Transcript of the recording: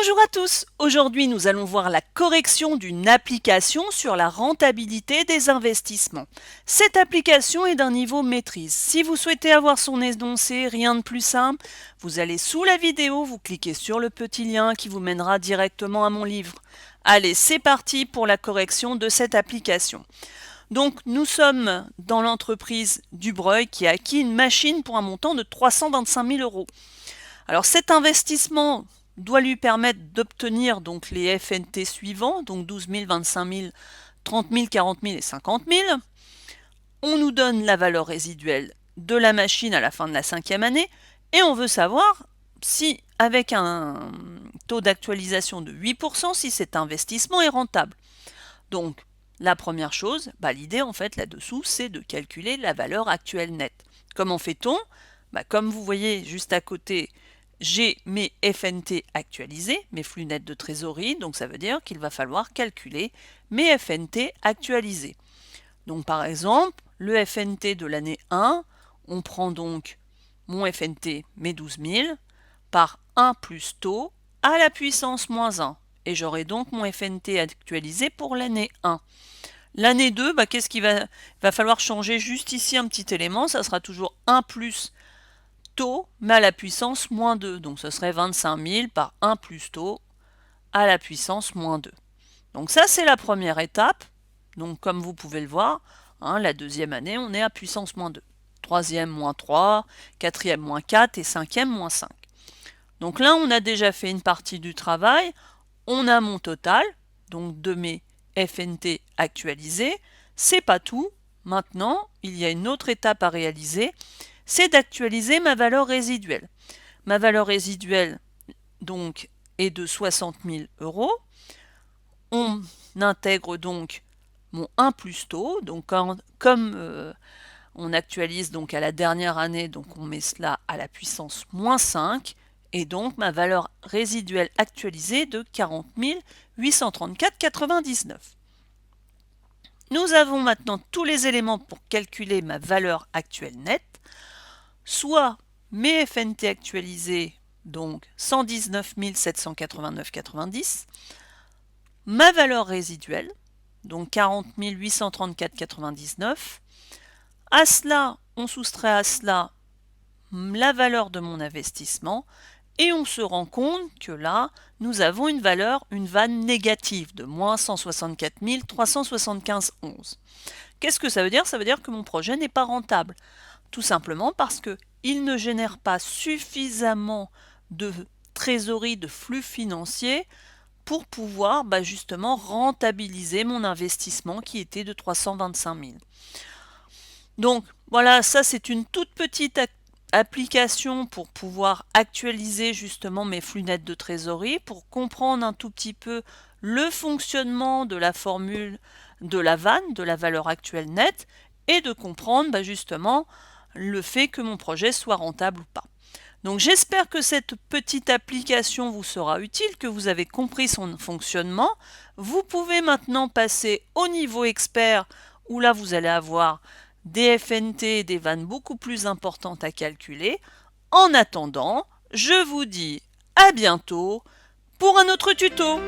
Bonjour à tous! Aujourd'hui, nous allons voir la correction d'une application sur la rentabilité des investissements. Cette application est d'un niveau maîtrise. Si vous souhaitez avoir son énoncé, rien de plus simple, vous allez sous la vidéo, vous cliquez sur le petit lien qui vous mènera directement à mon livre. Allez, c'est parti pour la correction de cette application. Donc, nous sommes dans l'entreprise Dubreuil qui a acquis une machine pour un montant de 325 000 euros. Alors, cet investissement doit lui permettre d'obtenir donc les FNT suivants, donc 12 000, 25 000, 30 000, 40 000 et 50 000. On nous donne la valeur résiduelle de la machine à la fin de la 5e année et on veut savoir si, avec un taux d'actualisation de 8%, si cet investissement est rentable. Donc, la première chose, l'idée en fait là-dessous, c'est de calculer la valeur actuelle nette. Comment fait-on? Comme vous voyez juste à côté, j'ai mes FNT actualisés, mes flux nets de trésorerie, donc ça veut dire qu'il va falloir calculer mes FNT actualisés. Donc par exemple, le FNT de l'année 1, on prend donc mon FNT, mes 12 000, par 1 plus taux à la puissance moins 1. Et j'aurai donc mon FNT actualisé pour l'année 1. L'année 2, qu'est-ce qu'il va falloir changer juste ici un petit élément, ça sera toujours 1 plus taux, mais à la puissance moins 2. Donc ce serait 25 000 par 1 plus taux à la puissance moins 2. Donc ça, c'est la première étape. Donc comme vous pouvez le voir, la deuxième année, on est à puissance moins 2. Troisième, moins 3, quatrième, moins 4 et cinquième, moins 5. Donc là, on a déjà fait une partie du travail. On a mon total, donc de mes FNT actualisés. C'est pas tout. Maintenant, il y a une autre étape à réaliser, c'est d'actualiser ma valeur résiduelle. Ma valeur résiduelle, donc, est de 60 000 euros. On intègre donc mon 1 plus taux. Donc, comme on actualise donc à la dernière année, donc on met cela à la puissance moins 5. Et donc, ma valeur résiduelle actualisée de 40 834,99. Nous avons maintenant tous les éléments pour calculer ma valeur actuelle nette. Soit mes FNT actualisés, donc 119 789,90, ma valeur résiduelle, donc 40 834,99. À cela, on soustrait à cela la valeur de mon investissement et on se rend compte que là, nous avons une vanne négative de moins 164 375,11. Qu'est-ce que ça veut dire? Ça veut dire que mon projet n'est pas rentable. Tout simplement parce qu'il ne génère pas suffisamment de trésorerie, de flux financiers pour pouvoir justement rentabiliser mon investissement qui était de 325 000. Donc voilà, ça c'est une toute petite application pour pouvoir actualiser justement mes flux nets de trésorerie, pour comprendre un tout petit peu le fonctionnement de la formule de la vanne, de la valeur actuelle nette, et de comprendre justement le fait que mon projet soit rentable ou pas. Donc j'espère que cette petite application vous sera utile, que vous avez compris son fonctionnement. Vous pouvez maintenant passer au niveau expert, où là vous allez avoir des FNT et des vannes beaucoup plus importantes à calculer. En attendant, je vous dis à bientôt pour un autre tuto.